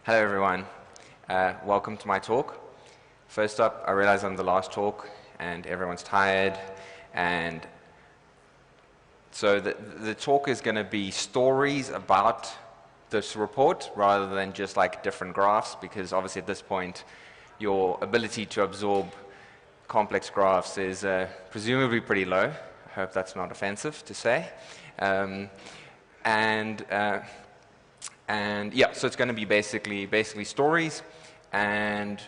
Hello everyone, welcome to my talk. First up, I realize I'm the last talk and everyone's tired, and so the talk is going to be stories about this report rather than just like different graphs, because obviously at this point your ability to absorb complex graphs is presumably pretty low. I hope that's not offensive to say. And yeah, so it's going to be basically stories. And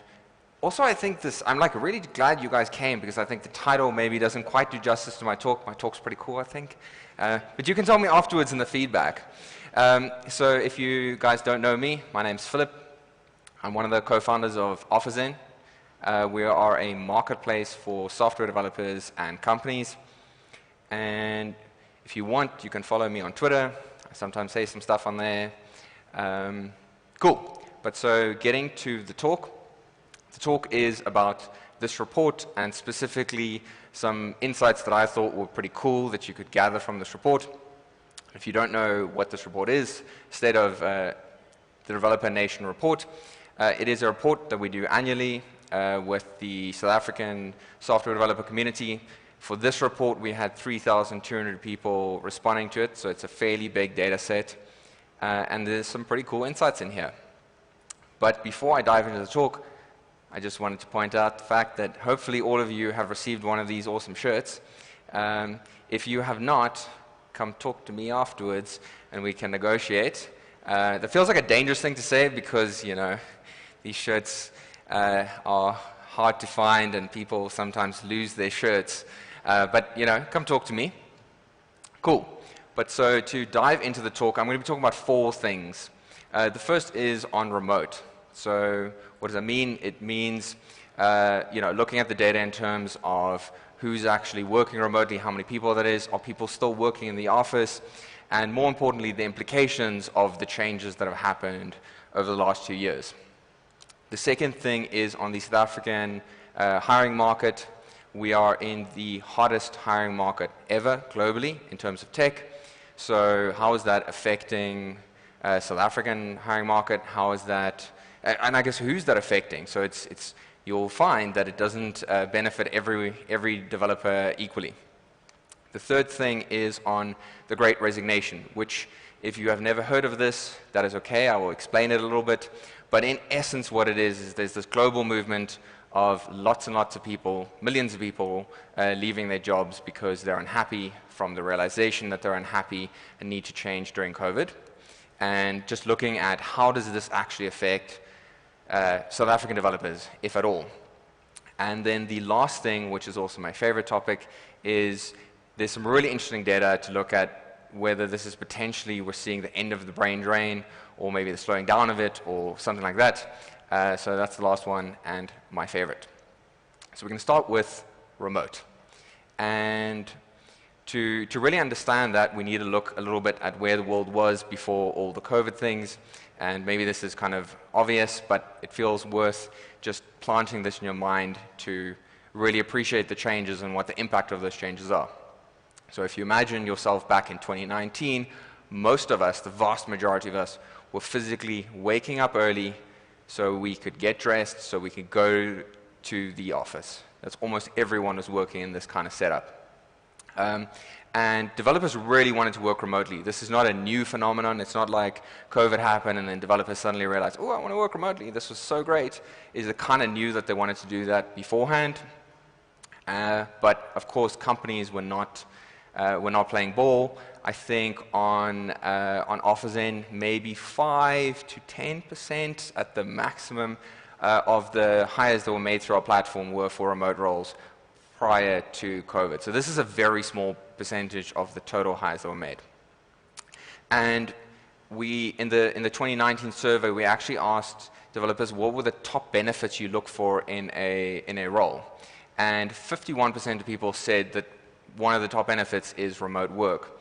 also I think I'm like really glad you guys came, because I think the title maybe doesn't quite do justice to my talk. My talk's pretty cool, I think. But you can tell me afterwards in the feedback. So if you guys don't know me, my name's Philip. I'm one of the co-founders of OfferZen. We are a marketplace for software developers and companies. And if you want, you can follow me on Twitter. I sometimes say some stuff on there. Cool. But so getting to the talk is about this report, and specifically some insights that I thought were pretty cool that you could gather from this report. If you don't know what this report is, State of the Developer Nation report, it is a report that we do annually with the South African software developer community. For this report, we had 3,200 people responding to it, so it's a fairly big data set. And there's some pretty cool insights in here. But before I dive into the talk, I just wanted to point out the fact that hopefully all of you have received one of these awesome shirts. If you have not, come talk to me afterwards and we can negotiate. That feels like a dangerous thing to say, because, you know, these shirts are hard to find and people sometimes lose their shirts. But, you know, come talk to me. Cool. But so to dive into the talk, I'm going to be talking about 4 things. The first is on remote. So what does that mean? It means you know, looking at the data in terms of who's actually working remotely, how many people that is, are people still working in the office, and more importantly, the implications of the changes that have happened over the last 2 years. The second thing is on the South African hiring market. We are in the hottest hiring market ever globally in terms of tech. So how is that affecting South African hiring market? How is that, and I guess who's that affecting? So you'll find that it doesn't benefit every developer equally. The third thing is on the Great Resignation, which, if you have never heard of this, that is okay. I will explain it a little bit. But in essence, what it is there's this global movement of lots and lots of people, millions of people, leaving their jobs because they're unhappy from the realization that they're unhappy and need to change during COVID. And just looking at how does this actually affect South African developers, if at all. And then the last thing, which is also my favorite topic, is there's some really interesting data to look at whether this is potentially we're seeing the end of the brain drain, or maybe the slowing down of it, or something like that. So that's the last one and my favorite. So we're going to start with remote. And to really understand that, we need to look a little bit at where the world was before all the COVID things. And maybe this is kind of obvious, but it feels worth just planting this in your mind to really appreciate the changes and what the impact of those changes are. So if you imagine yourself back in 2019, most of us, the vast majority of us, were physically waking up early so we could get dressed, so we could go to the office. That's almost everyone was working in this kind of setup. And developers really wanted to work remotely. This is not a new phenomenon. It's not like COVID happened and then developers suddenly realized, oh, I want to work remotely. This was so great. They kind of knew that they wanted to do that beforehand. But of course, companies were not playing ball. I think on OfferZen, maybe 5 to 10% at the maximum of the hires that were made through our platform were for remote roles prior to COVID. So this is a very small percentage of the total hires that were made. And in the 2019 survey, we actually asked developers what were the top benefits you look for in a role. And 51% of people said that one of the top benefits is remote work.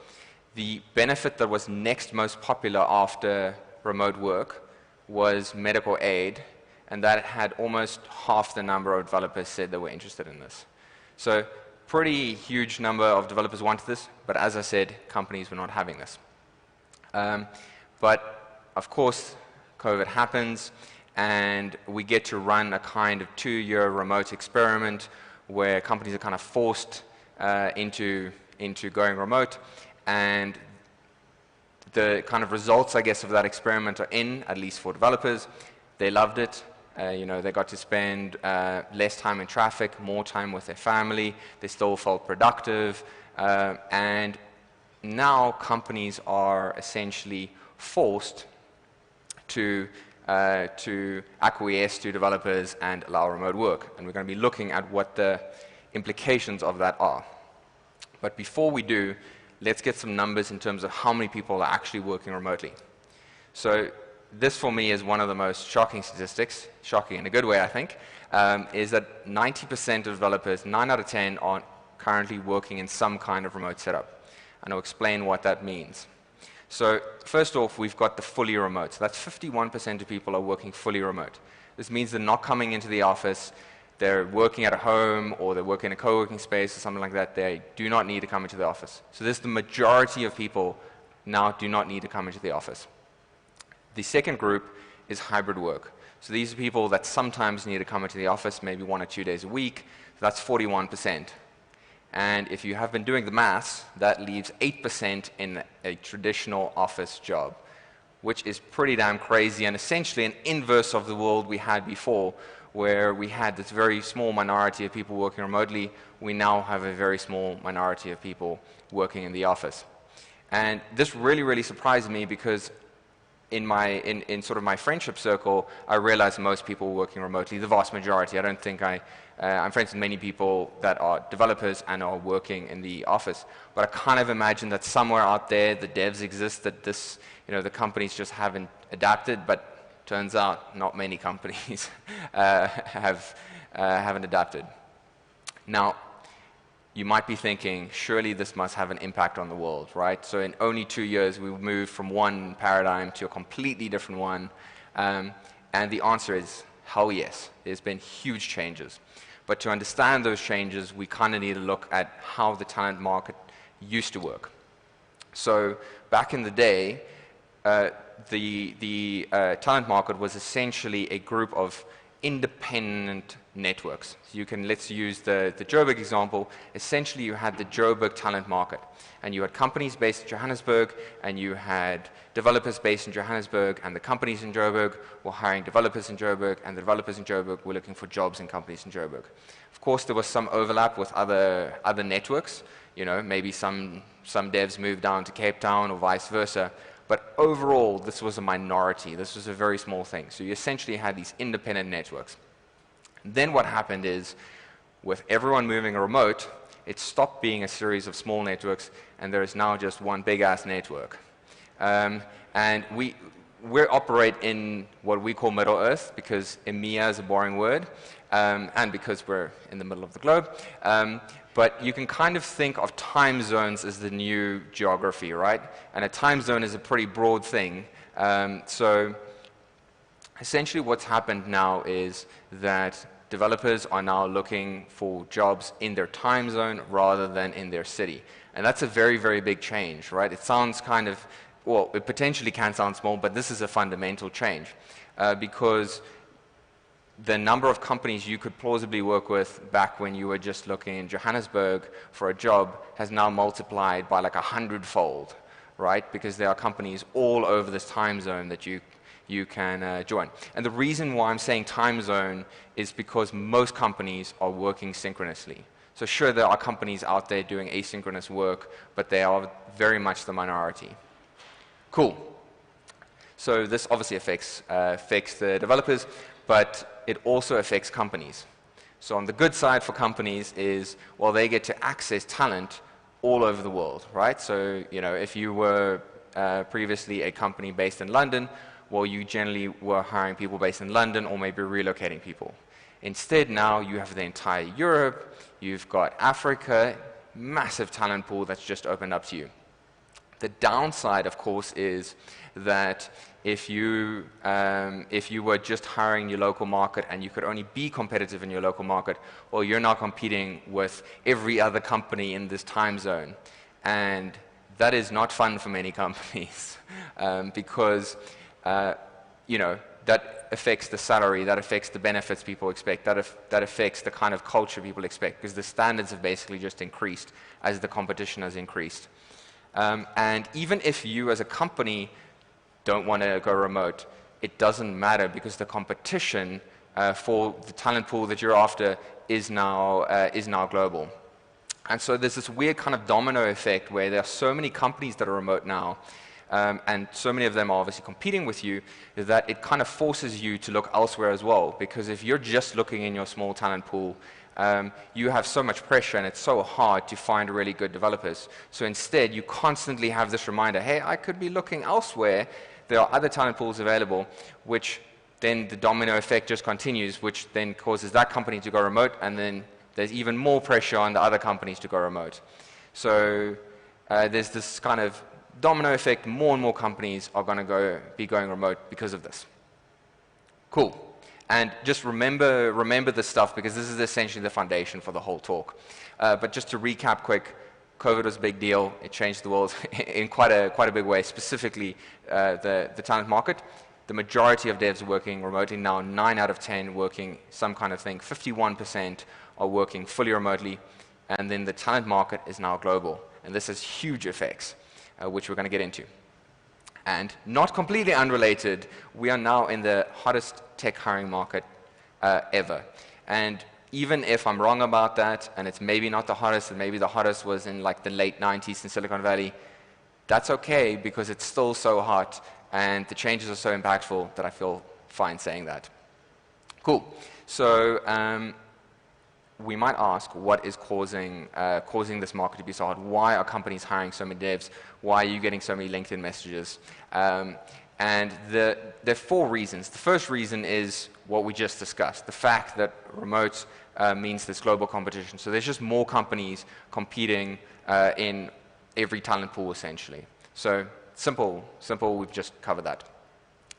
The benefit that was next most popular after remote work was medical aid, and that had almost half the number of developers said they were interested in this. So pretty huge number of developers wanted this, but as I said, companies were not having this. But of course, COVID happens, and we get to run a kind of 2-year remote experiment where companies are kind of forced into going remote, and the kind of results, I guess, of that experiment are in, at least for developers. They loved it. They got to spend less time in traffic, more time with their family. They still felt productive. And now companies are essentially forced to acquiesce to developers and allow remote work. And we're going to be looking at what the implications of that are. But before we do, let's get some numbers in terms of how many people are actually working remotely. So this for me is one of the most shocking statistics, shocking in a good way I think, is that 90% of developers, 9 out of 10, are currently working in some kind of remote setup. And I'll explain what that means. So first off, we've got the fully remote. So that's 51% of people are working fully remote. This means they're not coming into the office, they're working at a home, or they're working in a co-working space or something like that. They do not need to come into the office. So this is the majority of people now do not need to come into the office. The second group is hybrid work. So these are people that sometimes need to come into the office, maybe 1 or 2 days a week. So that's 41%. And if you have been doing the maths, that leaves 8% in a traditional office job, which is pretty damn crazy and essentially an inverse of the world we had before, where we had this very small minority of people working remotely. We now have a very small minority of people working in the office. And this really, really surprised me because in sort of my friendship circle, I realized most people were working remotely, the vast majority. I don't think I'm friends with many people that are developers and are working in the office. But I kind of imagine that somewhere out there, the devs exist, that this, the companies just haven't adapted, but turns out not many companies haven't adapted. Now, you might be thinking, surely this must have an impact on the world, right? So in only 2 years, we've moved from one paradigm to a completely different one. And the answer is, hell yes. There's been huge changes. But to understand those changes, we kind of need to look at how the talent market used to work. So back in the day, the talent market was essentially a group of independent networks. So let's use the Joburg example. Essentially, you had the Joburg talent market, and you had companies based in Johannesburg, and you had developers based in Johannesburg, and the companies in Joburg were hiring developers in Joburg, and the developers in Joburg were looking for jobs in companies in Joburg. Of course, there was some overlap with other networks. Maybe some devs moved down to Cape Town or vice versa. But overall, this was a minority. This was a very small thing. So you essentially had these independent networks. Then what happened is, with everyone moving remote, it stopped being a series of small networks, and there is now just one big-ass network. And we operate in what we call Middle Earth, because EMEA is a boring word, and because we're in the middle of the globe. But you can kind of think of time zones as the new geography, right? And a time zone is a pretty broad thing. So essentially what's happened now is that developers are now looking for jobs in their time zone rather than in their city. And that's a very, very big change, right? It sounds kind of, well, it potentially can sound small, but this is a fundamental change because the number of companies you could plausibly work with back when you were just looking in Johannesburg for a job has now multiplied by like 100-fold, right? Because there are companies all over this time zone that you can join. And the reason why I'm saying time zone is because most companies are working synchronously. So sure, there are companies out there doing asynchronous work, but they are very much the minority. Cool. So this obviously affects the developers, but it also affects companies. So on the good side for companies is, well, they get to access talent all over the world, right? So, if you were previously a company based in London, well, you generally were hiring people based in London or maybe relocating people. Instead, now you have the entire Europe, you've got Africa, massive talent pool that's just opened up to you. The downside, of course, is that if you were just hiring your local market and you could only be competitive in your local market, well, you're now competing with every other company in this time zone. And that is not fun for many companies because that affects the salary, that affects the benefits people expect, that affects the kind of culture people expect, because the standards have basically just increased as the competition has increased. And even if you as a company don't want to go remote, it doesn't matter, because the competition for the talent pool that you're after is now global. And so there's this weird kind of domino effect where there are so many companies that are remote now, and so many of them are obviously competing with you, that it kind of forces you to look elsewhere as well. Because if you're just looking in your small talent pool, you have so much pressure and it's so hard to find really good developers. So instead, you constantly have this reminder, hey, I could be looking elsewhere. There are other talent pools available, which then the domino effect just continues, which then causes that company to go remote, and then there's even more pressure on the other companies to go remote. So there's this kind of domino effect. More and more companies are going to be going remote because of this. Cool. And just remember this stuff, because this is essentially the foundation for the whole talk. But just to recap quick, COVID was a big deal. It changed the world in quite a big way, specifically the talent market. The majority of devs are working remotely now, 9 out of 10 working some kind of thing, 51% are working fully remotely, and then the talent market is now global. And this has huge effects, which we're going to get into. And not completely unrelated, we are now in the hottest tech hiring market ever. And even if I'm wrong about that, and it's maybe not the hottest, and maybe the hottest was in like the late 90s in Silicon Valley, that's okay, because it's still so hot, and the changes are so impactful that I feel fine saying that. Cool. So we might ask, what is causing this market to be so hot? Why are companies hiring so many devs? Why are you getting so many LinkedIn messages? And there are 4 reasons. The first reason is what we just discussed, the fact that remote means there's global competition. So there's just more companies competing in every talent pool, essentially. So simple, we've just covered that.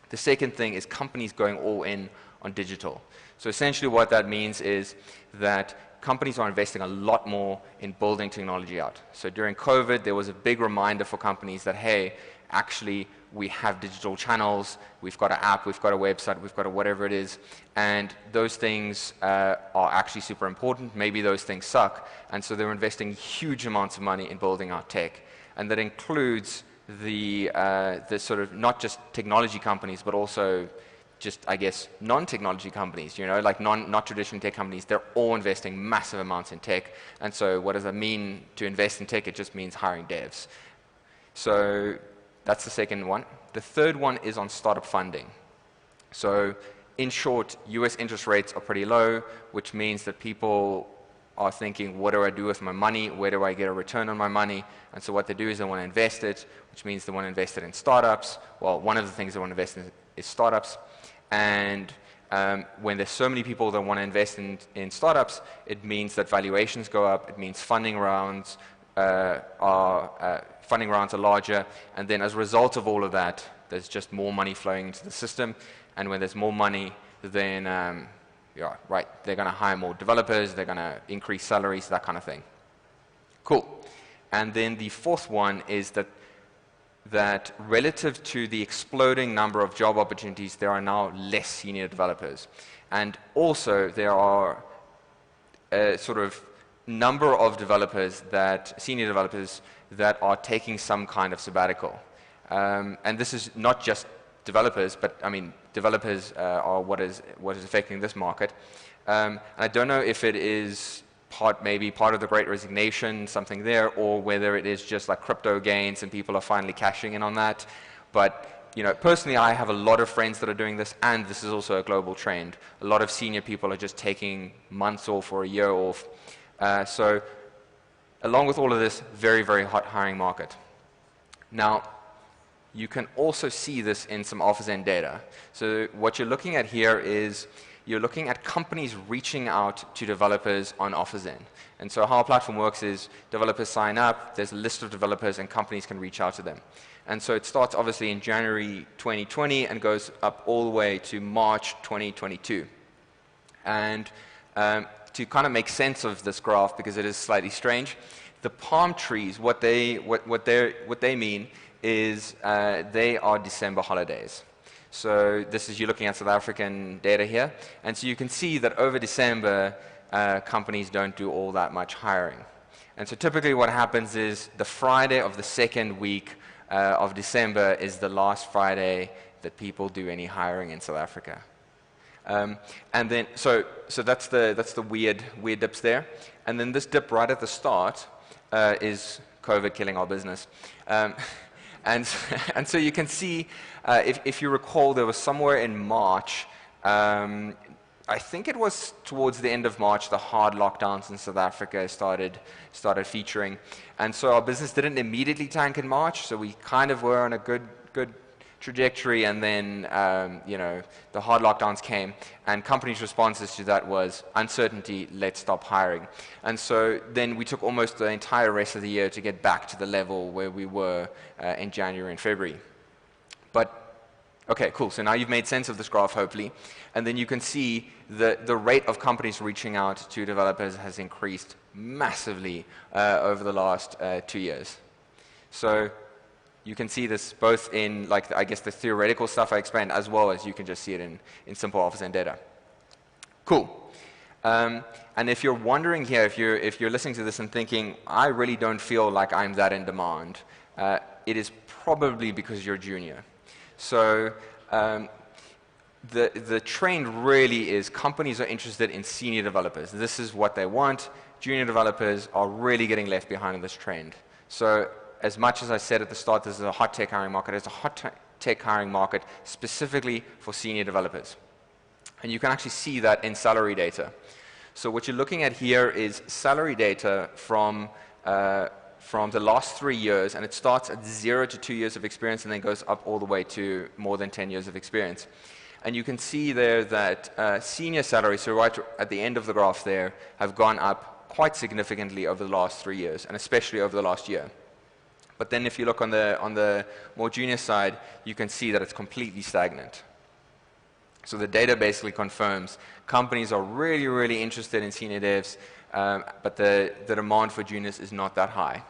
The second thing is companies going all in on digital. So essentially what that means is that companies are investing a lot more in building technology out. So during COVID, there was a big reminder for companies that, hey, actually, we have digital channels, we've got an app, we've got a website, we've got a whatever it is, and those things are actually super important. Maybe those things suck, and so they're investing huge amounts of money in building out tech. And that includes the sort of not just technology companies, but also just, I guess, non-technology companies, like not traditional tech companies. They're all investing massive amounts in tech. And so what does that mean to invest in tech? It just means hiring devs. So that's the second one. The third one is on startup funding. So in short, US interest rates are pretty low, which means that people are thinking, what do I do with my money? Where do I get a return on my money? And so what they do is they want to invest it, which means they want to invest it in startups. Well, one of the things they want to invest in is startups. And when there's so many people that want to invest in startups, it means that valuations go up. It means funding rounds are larger. And then as a result of all of that, there's just more money flowing into the system. And when there's more money, then they're going to hire more developers, they're going to increase salaries, that kind of thing. Cool. And then the fourth one is that relative to the exploding number of job opportunities, there are now less senior developers. And also there are a sort of number of senior developers that are taking some kind of sabbatical. And this is not just developers, but I mean, developers are what is affecting this market. And I don't know if it is maybe part of the Great Resignation, something there, or whether it is just like crypto gains and people are finally cashing in on that. But personally, I have a lot of friends that are doing this, and this is also a global trend. A lot of senior people are just taking months off or a year off. So along with all of this, very, very hot hiring market. Now, you can also see this in some OfferZen data. So what you're looking at here is you're looking at companies reaching out to developers on OfferZen. And so how our platform works is developers sign up, there's a list of developers, and companies can reach out to them. And so it starts obviously in January 2020 and goes up all the way to March 2022. And to kind of make sense of this graph, because it is slightly strange, the palm trees, what they mean is they are December holidays. So this is you looking at South African data here. And so you can see that over December, companies don't do all that much hiring. And so typically what happens is the Friday of the second week of December is the last Friday that people do any hiring in South Africa. And then, so that's the weird dips there. And then this dip right at the start is COVID killing our business. And so you can see, if you recall, there was somewhere in March, I think it was towards the end of March, the hard lockdowns in South Africa started featuring. And so our business didn't immediately tank in March, so we kind of were on a good trajectory, and then the hard lockdowns came, and companies' responses to that was uncertainty, let's stop hiring. And so then we took almost the entire rest of the year to get back to the level where we were in January and February. But okay, cool. So now you've made sense of this graph, hopefully. And then you can see the rate of companies reaching out to developers has increased massively over the last 2 years. So you can see this both in, like, I guess, the theoretical stuff I explained, as well as you can just see it in simple OfferZen data. Cool. And if you're wondering here, if you're listening to this and thinking, I really don't feel like I'm that in demand, it is probably because you're junior. So the trend really is companies are interested in senior developers. This is what they want. Junior developers are really getting left behind in this trend. So as much as I said at the start, this is a hot tech hiring market, it's a hot tech hiring market specifically for senior developers. And you can actually see that in salary data. So what you're looking at here is salary data from the last 3 years, and it starts at 0 to 2 years of experience and then goes up all the way to more than 10 years of experience. And you can see there that senior salaries, so right at the end of the graph there, have gone up quite significantly over the last 3 years, and especially over the last year. But then if you look on the more junior side, you can see that it's completely stagnant. So the data basically confirms companies are really, really interested in senior devs, but the demand for juniors is not that high.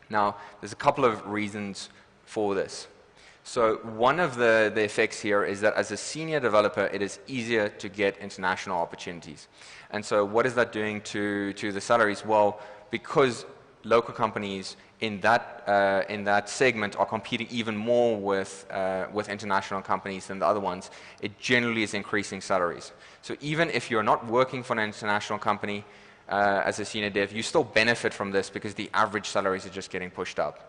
Now, there's a couple of reasons for this. So one of the effects here is that as a senior developer, it is easier to get international opportunities. And so what is that doing to the salaries? Well, because local companies in that segment are competing even more with international companies than the other ones, it generally is increasing salaries. So even if you're not working for an international company as a senior dev, you still benefit from this because the average salaries are just getting pushed up.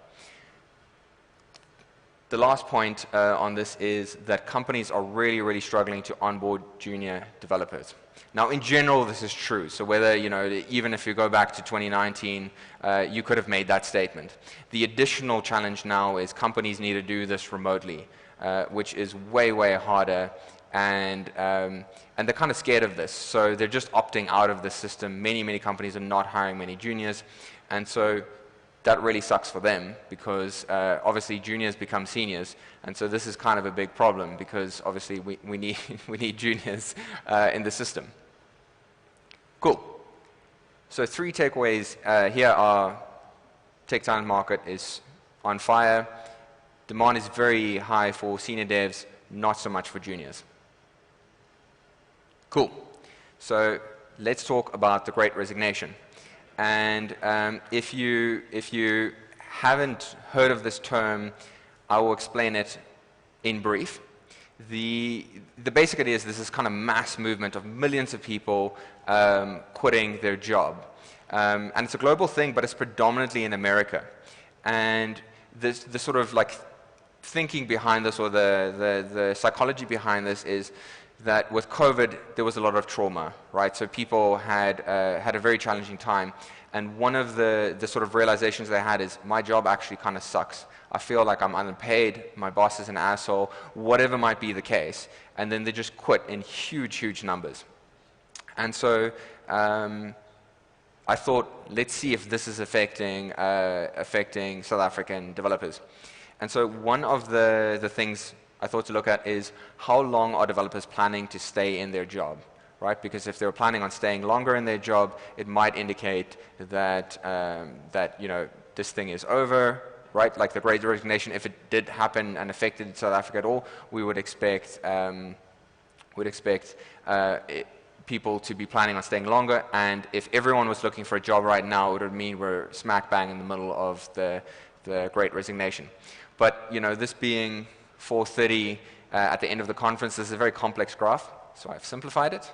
The last point on this is that companies are really, really struggling to onboard junior developers. Now, in general, this is true. So whether, even if you go back to 2019, you could have made that statement. The additional challenge now is companies need to do this remotely, which is way, way harder. And they're kind of scared of this. So they're just opting out of the system. Many, many companies are not hiring many juniors. And so that really sucks for them because obviously juniors become seniors, and so this is kind of a big problem because obviously we need juniors in the system. Cool. So 3 takeaways here are: tech talent market is on fire, demand is very high for senior devs, not so much for juniors. Cool. So let's talk about the Great Resignation. And if you haven't heard of this term, I will explain it in brief. The basic idea is this is kind of mass movement of millions of people quitting their job. And it's a global thing, but it's predominantly in America. And the sort of like thinking behind this, or the psychology behind this, is that with COVID, there was a lot of trauma, right? So people had a very challenging time. And one of the sort of realizations they had is, my job actually kind of sucks. I feel like I'm underpaid, my boss is an asshole, whatever might be the case. And then they just quit in huge, huge numbers. And so I thought, let's see if this is affecting South African developers. And so one of the things I thought to look at is, how long are developers planning to stay in their job, right? Because if they're planning on staying longer in their job, it might indicate that this thing is over, right? Like the Great Resignation, if it did happen and affected South Africa at all, we would expect people to be planning on staying longer, and if everyone was looking for a job right now, it would mean we're smack bang in the middle of the Great Resignation. But, you know, this being 4:30 at the end of the conference, this is a very complex graph, so I've simplified it.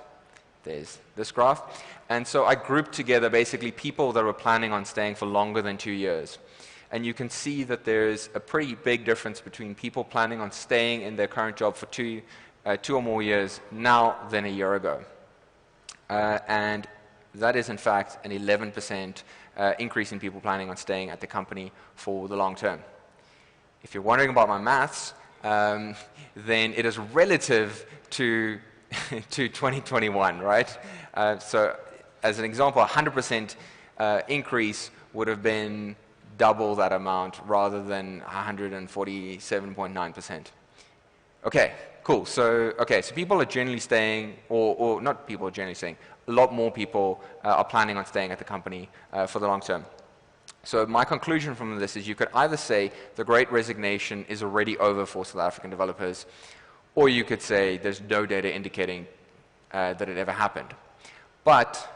There's this graph. And so I grouped together basically people that were planning on staying for longer than 2 years. And you can see that there's a pretty big difference between people planning on staying in their current job for two or more years now than a year ago. And that is, in fact, an 11% increase in people planning on staying at the company for the long term. If you're wondering about my maths, then it is relative to 2021, right? So as an example, 100% increase would have been double that amount rather than 147.9%. Okay, cool. So people are generally staying, or not people are generally staying, a lot more people are planning on staying at the company for the long term. So my conclusion from this is you could either say the Great Resignation is already over for South African developers, or you could say there's no data indicating that it ever happened. But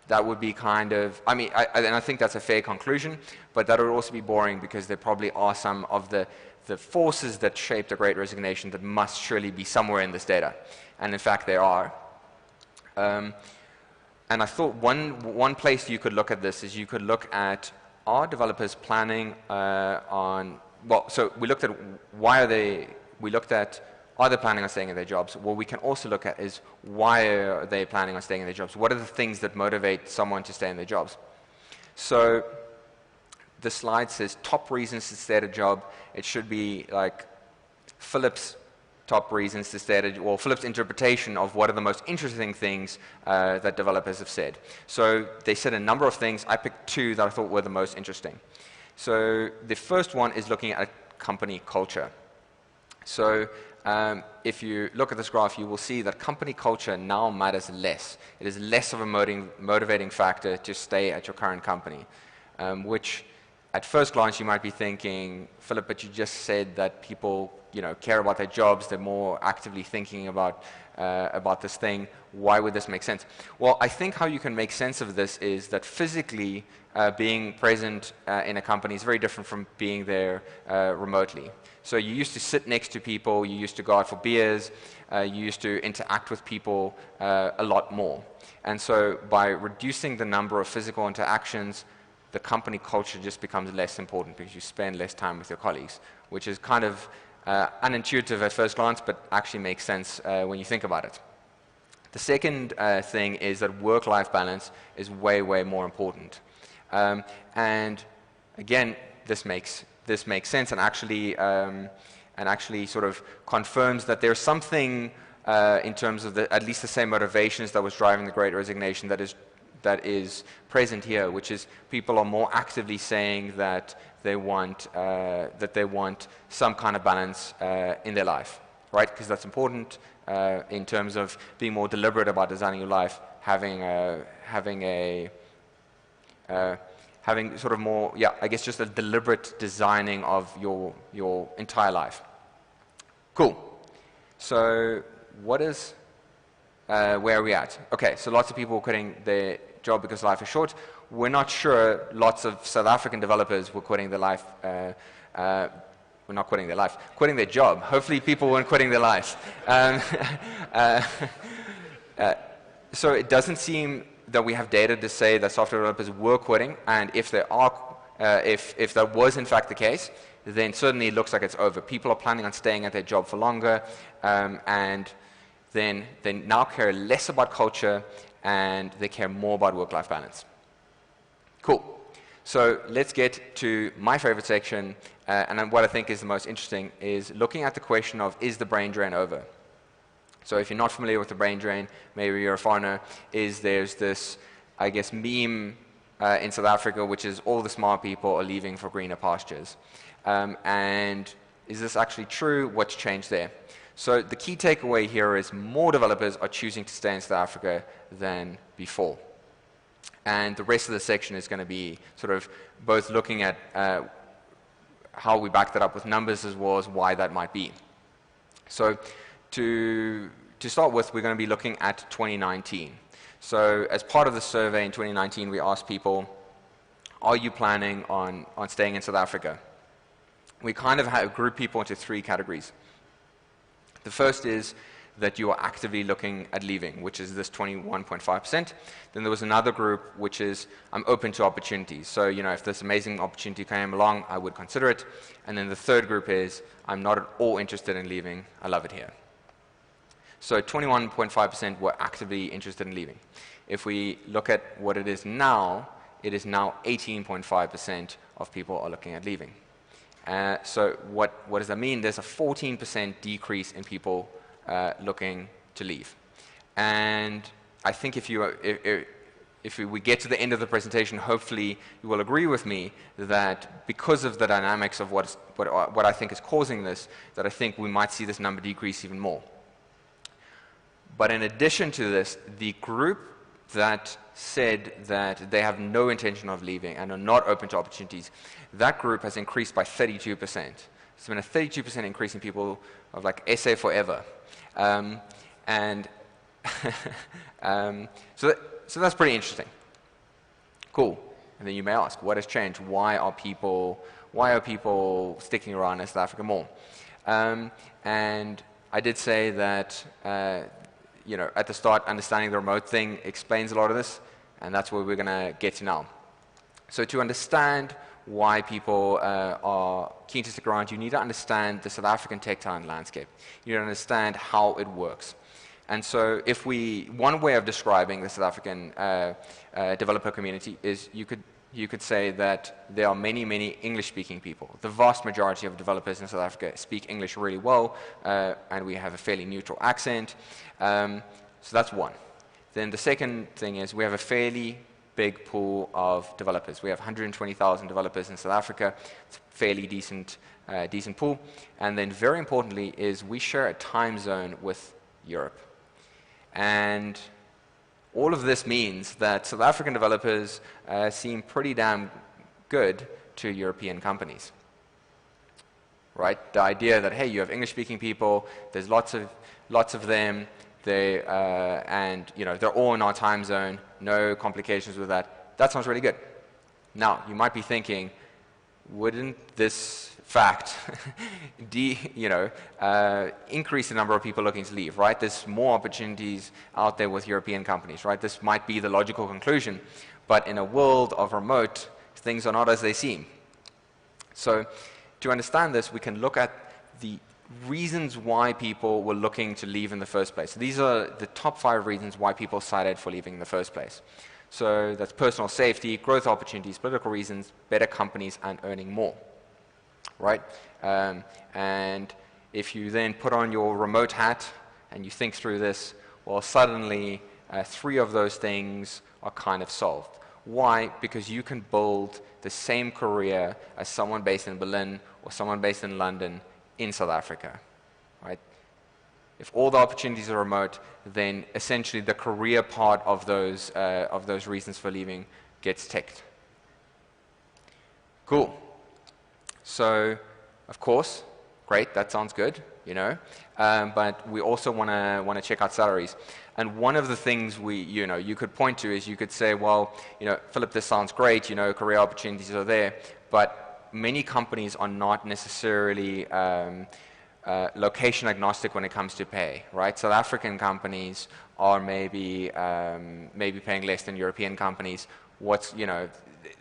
that would be kind of, and I think that's a fair conclusion, but that would also be boring because there probably are some of the forces that shape the Great Resignation that must surely be somewhere in this data. And in fact, there are. And I thought one place you could look at this is you could look at, are developers planning so we looked at are they planning on staying in their jobs? What we can also look at is why are they planning on staying in their jobs? What are the things that motivate someone to stay in their jobs? So the slide says top reasons to stay at a job. It should be like Philip's top reasons to stay at a job, or Philip's interpretation of what are the most interesting things that developers have said. So they said a number of things. I picked two that I thought were the most interesting. So the first one is looking at company culture. So if you look at this graph, you will see that company culture now matters less. It is less of a motivating factor to stay at your current company, which at first glance you might be thinking, Philip, but you just said that people care about their jobs, they're more actively thinking about this thing. Why would this make sense? Well, I think how you can make sense of this is that physically being present in a company is very different from being there remotely. So you used to sit next to people, you used to go out for beers, you used to interact with people a lot more. And so by reducing the number of physical interactions, the company culture just becomes less important because you spend less time with your colleagues, which is kind of unintuitive at first glance, but actually makes sense when you think about it. The second thing is that work-life balance is way, way more important. And again, this makes sense and actually sort of confirms that there's something in terms of at least the same motivations that was driving the Great Resignation that is present here, which is people are more actively saying that they want some kind of balance in their life, right? Because that's important in terms of being more deliberate about designing your life, having sort of more, I guess just a deliberate designing of your entire life. Cool. So where are we at? Okay, so lots of people are quitting their job because life is short. We're not sure lots of South African developers were quitting their life. We're not quitting their life, quitting their job. Hopefully people weren't quitting their lives. So it doesn't seem that we have data to say that software developers were quitting, and if there are, if that was in fact the case, then certainly it looks like it's over. People are planning on staying at their job for longer, and then they now care less about culture, and they care more about work-life balance. Cool. So let's get to my favorite section, and what I think is the most interesting is looking at the question of, is the brain drain over? So if you're not familiar with the brain drain, maybe you're a foreigner, there's this, I guess, meme in South Africa, which is all the smart people are leaving for greener pastures. And is this actually true? What's changed there? So the key takeaway here is more developers are choosing to stay in South Africa than before. And the rest of the section is going to be sort of both looking at how we back that up with numbers as well as why that might be. So to start with, we're going to be looking at 2019. So as part of the survey in 2019, we asked people, are you planning on staying in South Africa? We kind of have grouped people into three categories. The first is that you are actively looking at leaving, which is this 21.5%. Then there was another group, which is I'm open to opportunities. So, if this amazing opportunity came along, I would consider it. And then the third group is I'm not at all interested in leaving. I love it here. So 21.5% were actively interested in leaving. If we look at what it is now 18.5% of people are looking at leaving. So what does that mean? There's a 14% decrease in people looking to leave. And I think if we get to the end of the presentation, hopefully you will agree with me that because of the dynamics of what I think is causing this, that I think we might see this number decrease even more. But in addition to this, the group that said that they have no intention of leaving and are not open to opportunities, that group has increased by 32%. It's been a 32% increase in people of like SA forever. So that's pretty interesting. Cool. And then you may ask, what has changed? Why are people sticking around in South Africa more? And I did say that at the start, understanding the remote thing explains a lot of this, and that's what we're going to get to now. So to understand why people are keen to stick around, you need to understand the South African tech talent landscape. You need to understand how it works. And so one way of describing the South African developer community is you could say that there are many, many English-speaking people. The vast majority of developers in South Africa speak English really well, and we have a fairly neutral accent. So that's one. Then the second thing is we have a fairly big pool of developers. We have 120,000 developers in South Africa. It's a fairly decent pool. And then very importantly is we share a time zone with Europe. And all of this means that South African developers seem pretty damn good to European companies. Right? The idea that, hey, you have English-speaking people, there's lots of them, and they're all in our time zone, no complications with that. That sounds really good. Now, you might be thinking, wouldn't this fact increase the number of people looking to leave, right? There's more opportunities out there with European companies, right? This might be the logical conclusion, but in a world of remote, things are not as they seem. So to understand this, we can look at the reasons why people were looking to leave in the first place. These are the top 5 reasons why people decided for leaving in the first place. So that's personal safety, growth opportunities, political reasons, better companies, and earning more. Right? And if you then put on your remote hat and you think through this, well, suddenly 3 of those things are kind of solved. Why? Because you can build the same career as someone based in Berlin or someone based in London in South Africa. Right? If all the opportunities are remote, then essentially the career part of those reasons for leaving gets ticked. Cool. So, of course, great, that sounds good, but we also want to check out salaries. And one of the things you could point to is you could say, well, Philip, this sounds great, career opportunities are there, but many companies are not necessarily location agnostic when it comes to pay, right? South African companies are maybe paying less than European companies.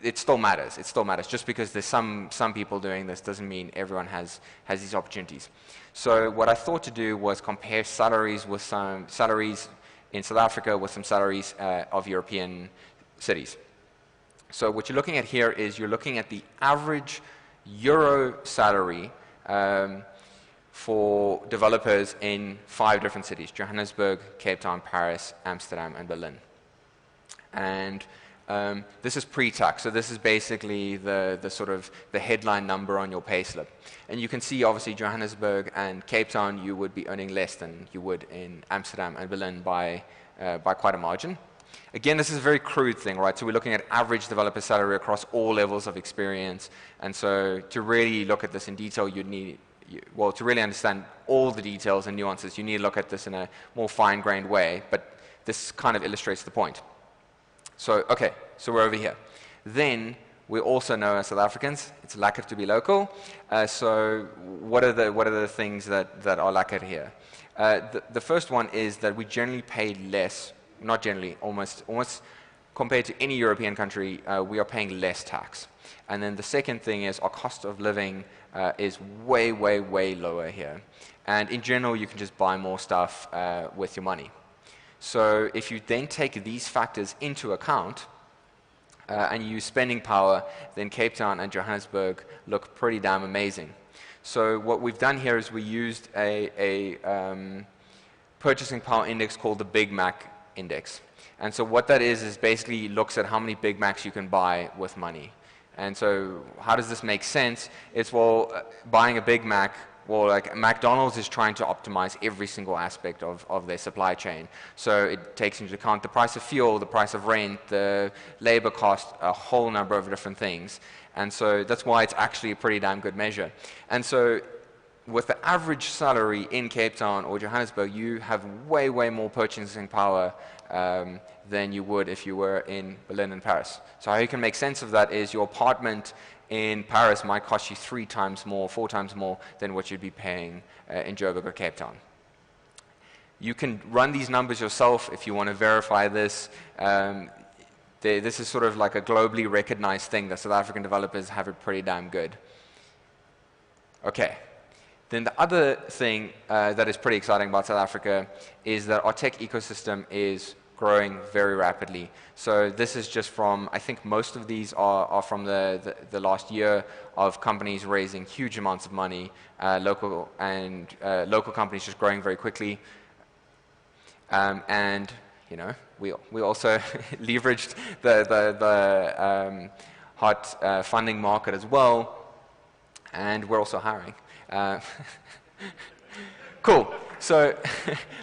It still matters. It still matters. Just because there's some people doing this doesn't mean everyone has these opportunities. So what I thought to do was compare salaries with some salaries in South Africa with some salaries of European cities. So what you're looking at here is you're looking at the average euro salary for developers in 5 different cities: Johannesburg, Cape Town, Paris, Amsterdam, and Berlin. And this is pre-tax, so this is basically the headline number on your payslip. And you can see, obviously, Johannesburg and Cape Town, you would be earning less than you would in Amsterdam and Berlin by quite a margin. Again, this is a very crude thing, right? So we're looking at average developer salary across all levels of experience. And so to really look at this in detail, you'd need, well, to really understand all the details and nuances, you need to look at this in a more fine-grained way. But this kind of illustrates the point. So, okay, so we're over here. Then we also know as South Africans, it's lacquer to be local. So what are the things that are lacquer here? The first one is that we generally pay less, not generally, almost compared to any European country, we are paying less tax. And then the second thing is our cost of living is way, way, way lower here. And in general, you can just buy more stuff with your money. So if you then take these factors into account and you use spending power, then Cape Town and Johannesburg look pretty damn amazing. So what we've done here is we used a purchasing power index called the Big Mac index. And so what that is basically looks at how many Big Macs you can buy with money. And so how does this make sense? It's, well, buying a Big Mac, well, like McDonald's is trying to optimize every single aspect of their supply chain. So it takes into account the price of fuel, the price of rent, the labor cost, a whole number of different things. And so that's why it's actually a pretty damn good measure. And so with the average salary in Cape Town or Johannesburg, you have way, way more purchasing power than you would if you were in Berlin and Paris. So how you can make sense of that is your apartment in Paris might cost you 3 times more, 4 times more than what you'd be paying in Joburg or Cape Town. You can run these numbers yourself if you want to verify this. This is sort of like a globally recognized thing that South African developers have it pretty damn good. Okay. Then the other thing that is pretty exciting about South Africa is that our tech ecosystem is growing very rapidly. So this is just from, I think most of these are from the last year of companies raising huge amounts of money, local companies just growing very quickly. And you know, we also leveraged the hot funding market as well, and we're also hiring. Cool. So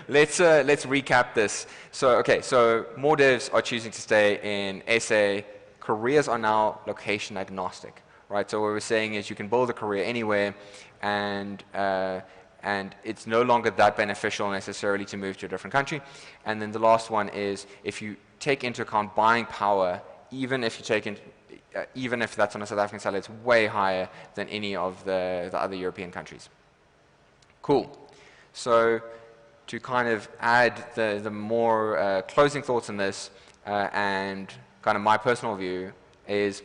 let's recap this. So okay, so more devs are choosing to stay in SA. Careers are now location agnostic, right? So what we're saying is you can build a career anywhere, and it's no longer that beneficial necessarily to move to a different country. And then the last one is if you take into account buying power, even if that's on a South African salary, it's way higher than any of the other European countries. Cool. So to kind of add the more closing thoughts on this and kind of my personal view is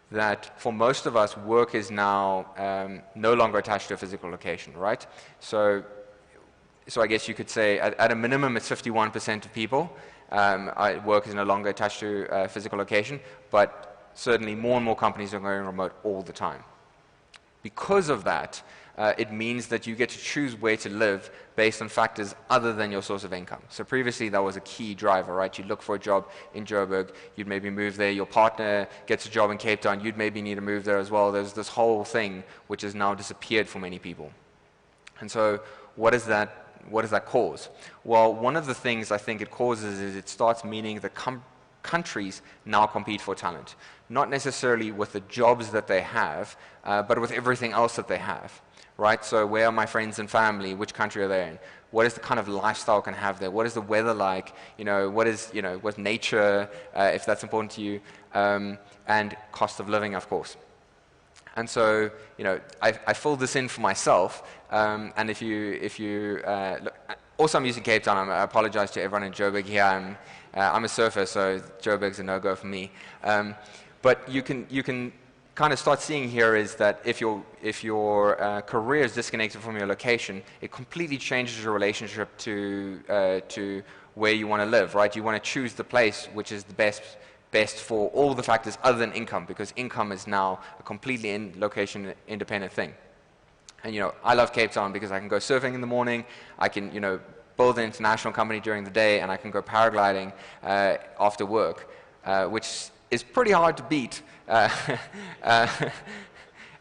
that for most of us, work is now no longer attached to a physical location, right? So I guess you could say at a minimum it's 51% of people. Work is no longer attached to a physical location, but certainly more and more companies are going remote all the time. Because of that, it means that you get to choose where to live based on factors other than your source of income. So previously that was a key driver, right? You'd look for a job in Joburg, you'd maybe move there, your partner gets a job in Cape Town, you'd maybe need to move there as well. There's this whole thing which has now disappeared for many people. And so what does that cause? Well, one of the things I think it causes is it starts meaning that countries now compete for talent. Not necessarily with the jobs that they have, but with everything else that they have. Right? So where are my friends and family? Which country are they in? What is the kind of lifestyle can have there? What is the weather like? You know, what's nature, if that's important to you, and cost of living, of course. And so, you know, I filled this in for myself. And if you look, also I'm using Cape Town. I apologize to everyone in Joburg here. I'm a surfer, so Joburg's a no-go for me. But you can kind of start seeing here is that if your career is disconnected from your location, it completely changes your relationship to where you want to live, right? You want to choose the place which is the best for all the factors other than income, because income is now a completely location independent thing. And you know, I love Cape Town because I can go surfing in the morning, I can build an international company during the day, and I can go paragliding after work, which is pretty hard to beat. And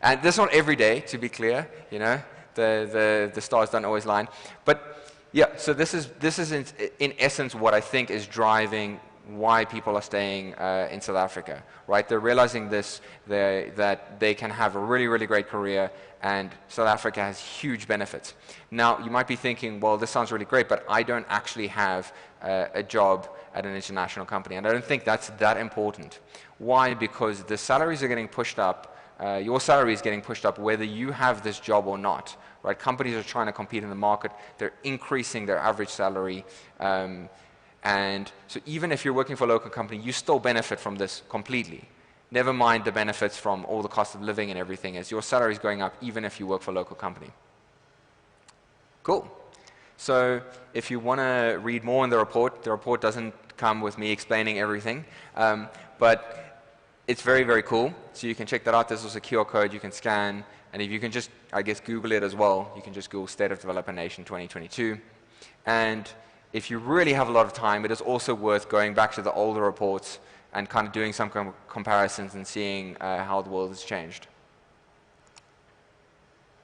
that's not every day, to be clear. You know, the stars don't always line. But yeah, so this is in essence what I think is driving why people are staying in South Africa, right? They're realizing that they can have a really, really great career, and South Africa has huge benefits. Now, you might be thinking, well, this sounds really great, but I don't actually have a job at an international company, and I don't think that's that important. Why? Because the salaries are getting pushed up. Your salary is getting pushed up whether you have this job or not, right? Companies are trying to compete in the market. They're increasing their average salary. And so even if you're working for a local company, you still benefit from this completely. Never mind the benefits from all the cost of living and everything, as your salary is going up even if you work for a local company. Cool. So if you want to read more in the report doesn't come with me explaining everything, but it's very, very cool. So you can check that out. There's also a QR code you can scan, and if you can just, I guess, Google it as well. You can just Google State of Developer Nation 2022. And if you really have a lot of time, it is also worth going back to the older reports and kind of doing some comparisons and seeing how the world has changed.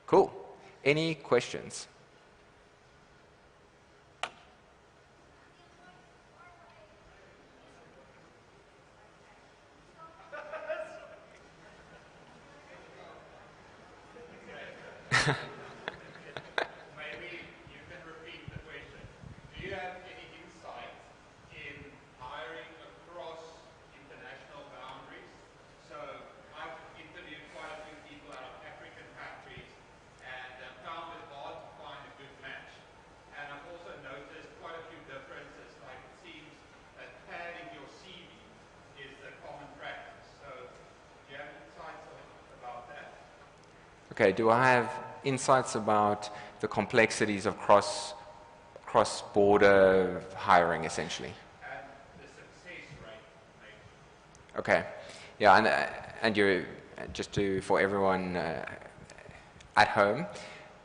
Cool. Any questions? Maybe you can repeat the question. Do you have any insight in hiring across international boundaries? So I've interviewed quite a few people out of African countries and found it hard to find a good match. And I've also noticed quite a few differences. Like it seems that padding your CV is the common practice. So do you have insights about that? Okay, do I have insights about the complexities of cross-border hiring, essentially? And the success rate, maybe. Okay, yeah, and you're, just for everyone at home,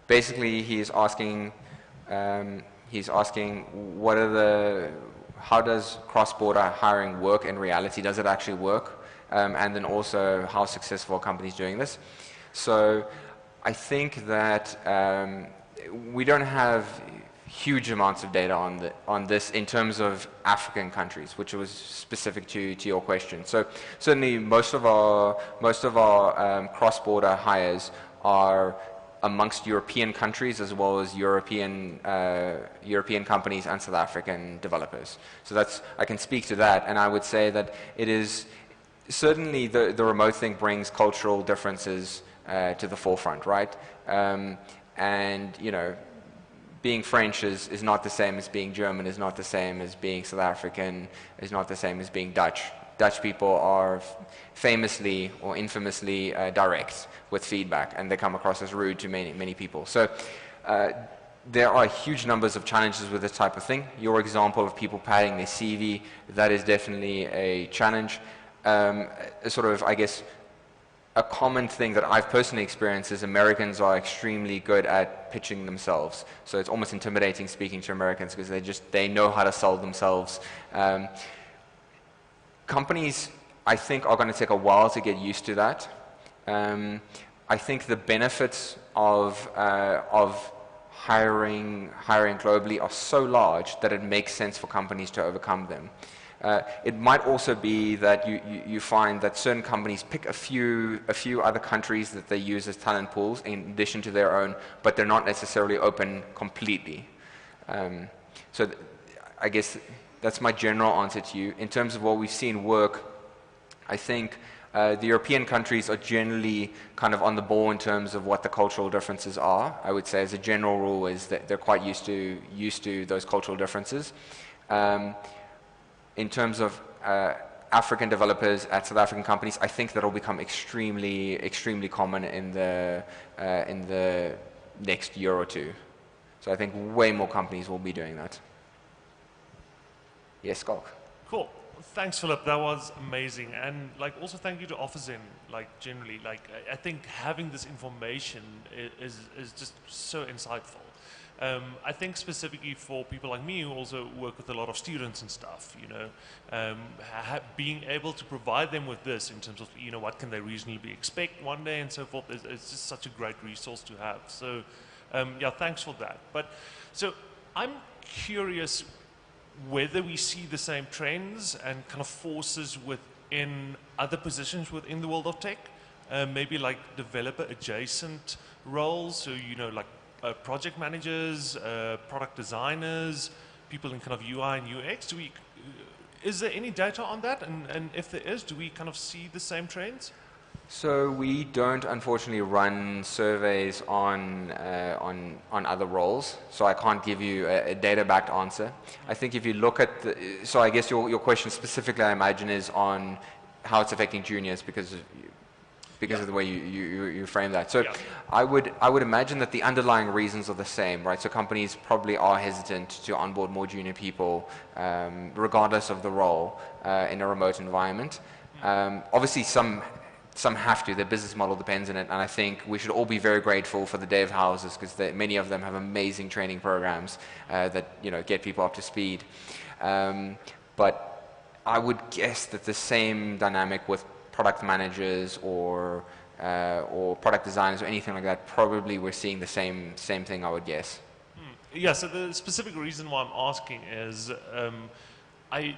basically he's asking how does cross-border hiring work in reality? Does it actually work? And then also, how successful are companies doing this? So I think that we don't have huge amounts of data on this in terms of African countries, which was specific to your question. So certainly most of our cross-border hires are amongst European countries as well as European companies and South African developers. So I can speak to that, and I would say that it is certainly the remote thing brings cultural differences to the forefront, right? And, you know, being French is not the same as being German, is not the same as being South African, is not the same as being Dutch. Dutch people are famously or infamously direct with feedback, and they come across as rude to many people. So there are huge numbers of challenges with this type of thing. Your example of people padding their CV, that is definitely a challenge. Sort of, I guess, a common thing that I've personally experienced is Americans are extremely good at pitching themselves. So it's almost intimidating speaking to Americans because they know how to sell themselves. Companies, I think, are going to take a while to get used to that. I think the benefits of hiring globally are so large that it makes sense for companies to overcome them. It might also be that you find that certain companies pick a few other countries that they use as talent pools in addition to their own, but they're not necessarily open completely. So I guess that's my general answer to you. In terms of what we've seen work, I think the European countries are generally kind of on the ball in terms of what the cultural differences are. I would say as a general rule is that they're quite used to those cultural differences. In terms of African developers at South African companies, I think that'll become extremely common in the next year or two. So I think way more companies will be doing that. Yes, Skalk. Cool. Thanks, Philip. That was amazing. And also thank you to OfferZen, generally. I think having this information is just so insightful. I think specifically for people like me who also work with a lot of students and stuff, being able to provide them with this in terms of, what can they reasonably expect one day and so forth is just such a great resource to have. So, yeah, thanks for that. But, so I'm curious whether we see the same trends and kind of forces within other positions within the world of tech, maybe like developer adjacent roles, so like project managers, product designers, people in kind of UI and UX. Is there any data on that? And if there is, do we kind of see the same trends? So we don't unfortunately run surveys on other roles, so I can't give you a data-backed answer. I think if you look at so I guess your question specifically, I imagine, is on how it's affecting juniors because of the way you frame that. So I would imagine that the underlying reasons are the same, right? So companies probably are hesitant to onboard more junior people, regardless of the role, in a remote environment. Obviously, some have to. Their business model depends on it, and I think we should all be very grateful for the dev houses because many of them have amazing training programs that get people up to speed. But I would guess that the same dynamic with product managers or product designers or anything like that, probably we're seeing the same thing, I would guess. Yeah, so the specific reason why I'm asking is I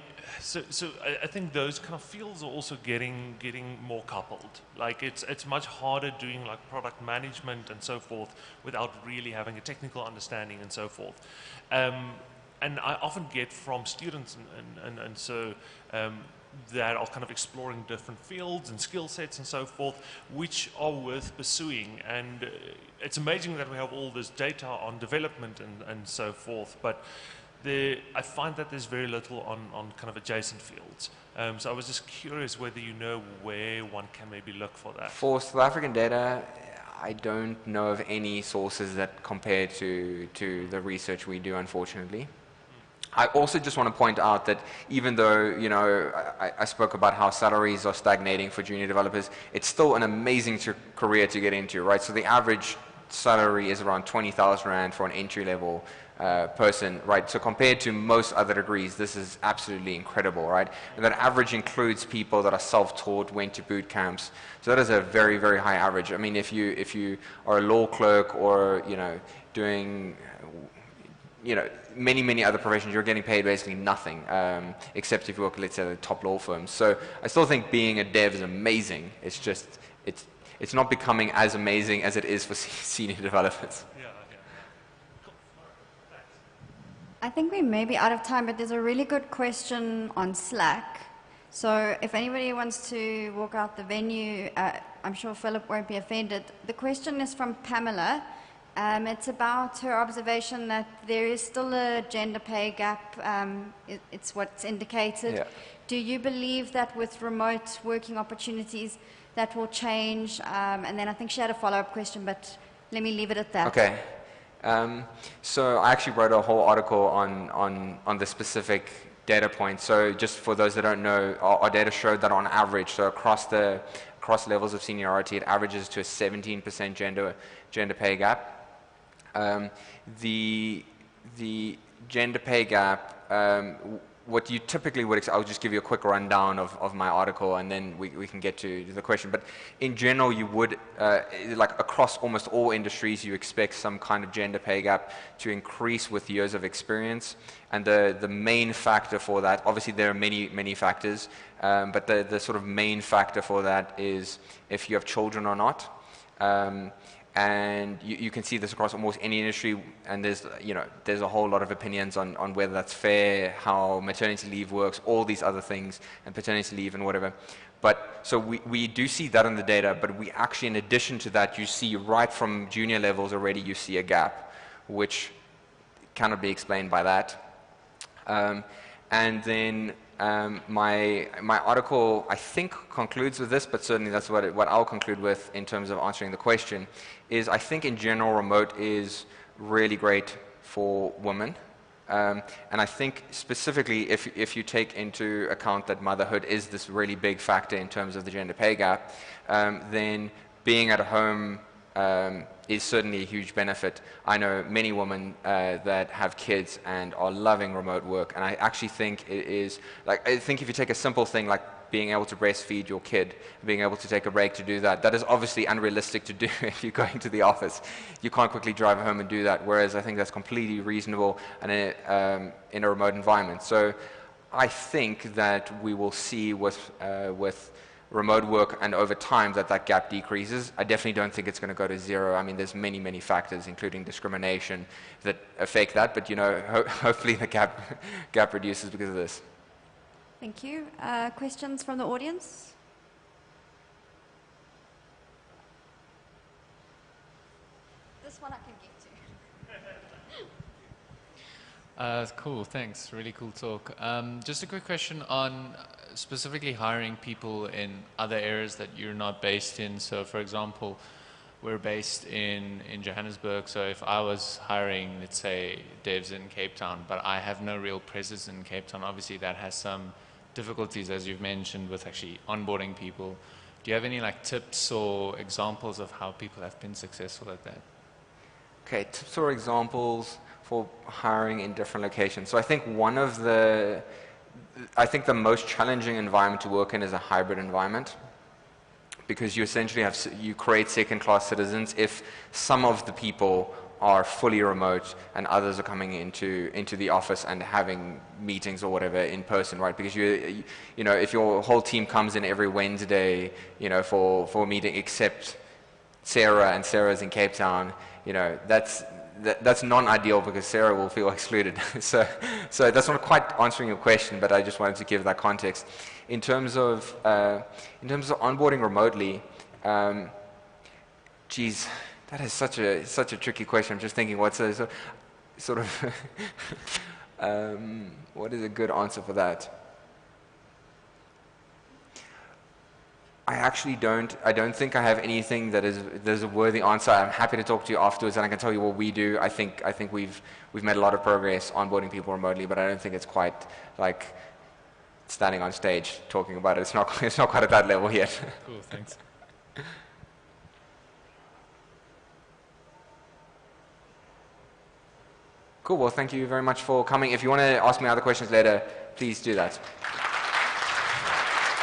think those kind of fields are also getting more coupled. Like it's much harder doing like product management and so forth without really having a technical understanding and so forth. And I often get from students and so that are kind of exploring different fields and skill sets and so forth, which are worth pursuing. And it's amazing that we have all this data on development and so forth, but I find that there's very little on kind of adjacent fields. So I was just curious whether you know where one can maybe look for that. For South African data, I don't know of any sources that compare to the research we do, unfortunately. I also just want to point out that even though, I spoke about how salaries are stagnating for junior developers, it's still an amazing career to get into, right? So the average salary is around 20,000 Rand for an entry-level person, right? So compared to most other degrees, this is absolutely incredible, right? And that average includes people that are self-taught, went to boot camps. So that is a very, very high average. I mean, if you are a law clerk or, doing many other professions, you're getting paid basically nothing, except if you work, let's say, at the top law firms. So I still think being a dev is amazing. It's just, it's not becoming as amazing as it is for senior developers. Yeah, okay. Cool. All right. Thanks. I think we may be out of time, but there's a really good question on Slack. So if anybody wants to walk out the venue, I'm sure Philip won't be offended. The question is from Pamela. It's about her observation that there is still a gender pay gap. It's what's indicated. Yeah. Do you believe that with remote working opportunities that will change? And then I think she had a follow-up question, but let me leave it at that. Okay. So I actually wrote a whole article on the specific data point. So just for those that don't know, our data showed that on average, so across levels of seniority, it averages to a 17% gender pay gap. The gender pay gap, what you typically would, I'll just give you a quick rundown of my article and then we can get to the question. But in general, you would, like across almost all industries, you expect some kind of gender pay gap to increase with years of experience. And the main factor for that, obviously there are many factors, but the sort of main factor for that is if you have children or not. And you can see this across almost any industry, and there's a whole lot of opinions on whether that's fair, how maternity leave works, all these other things, and paternity leave and whatever. But so we do see that in the data, but we actually, in addition to that, you see right from junior levels already, you see a gap, which cannot be explained by that. And then my article, I think, concludes with this, but certainly that's what I'll conclude with in terms of answering the question, is I think in general remote is really great for women. And I think specifically if you take into account that motherhood is this really big factor in terms of the gender pay gap, then being at home is certainly a huge benefit. I know many women that have kids and are loving remote work, and I actually think it is, like, I think if you take a simple thing like being able to breastfeed your kid, being able to take a break to do that. That is obviously unrealistic to do if you're going to the office. You can't quickly drive home and do that, whereas I think that's completely reasonable and in a remote environment. So I think that we will see with remote work and over time that gap decreases. I definitely don't think it's going to go to zero. I mean, there's many factors, including discrimination, that affect that, but hopefully the gap reduces because of this. Thank you. Questions from the audience? This one I can get to. Cool, thanks. Really cool talk. Just a quick question on specifically hiring people in other areas that you're not based in. So, for example, we're based in Johannesburg, so if I was hiring, let's say, devs in Cape Town, but I have no real presence in Cape Town, obviously that has some difficulties, as you've mentioned, with actually onboarding people. Do you have any tips or examples of how people have been successful at that? Okay, tips or examples for hiring in different locations. So I think the most challenging environment to work in is a hybrid environment, because you essentially you create second-class citizens if some of the people are fully remote and others are coming into the office and having meetings or whatever in person, right? Because if your whole team comes in every Wednesday, for a meeting, except Sarah, and Sarah's in Cape Town, that's non-ideal because Sarah will feel excluded. so that's not quite answering your question, but I just wanted to give that context. In terms of onboarding remotely, geez, that is such a tricky question. I'm just thinking, what's a sort of what is a good answer for that? I don't think I have anything there's a worthy answer. I'm happy to talk to you afterwards, and I can tell you what we do. I think we've made a lot of progress onboarding people remotely, but I don't think it's quite like standing on stage talking about it. It's not quite at that level yet. Cool, thanks. Cool. Well, thank you very much for coming. If you want to ask me other questions later, please do that.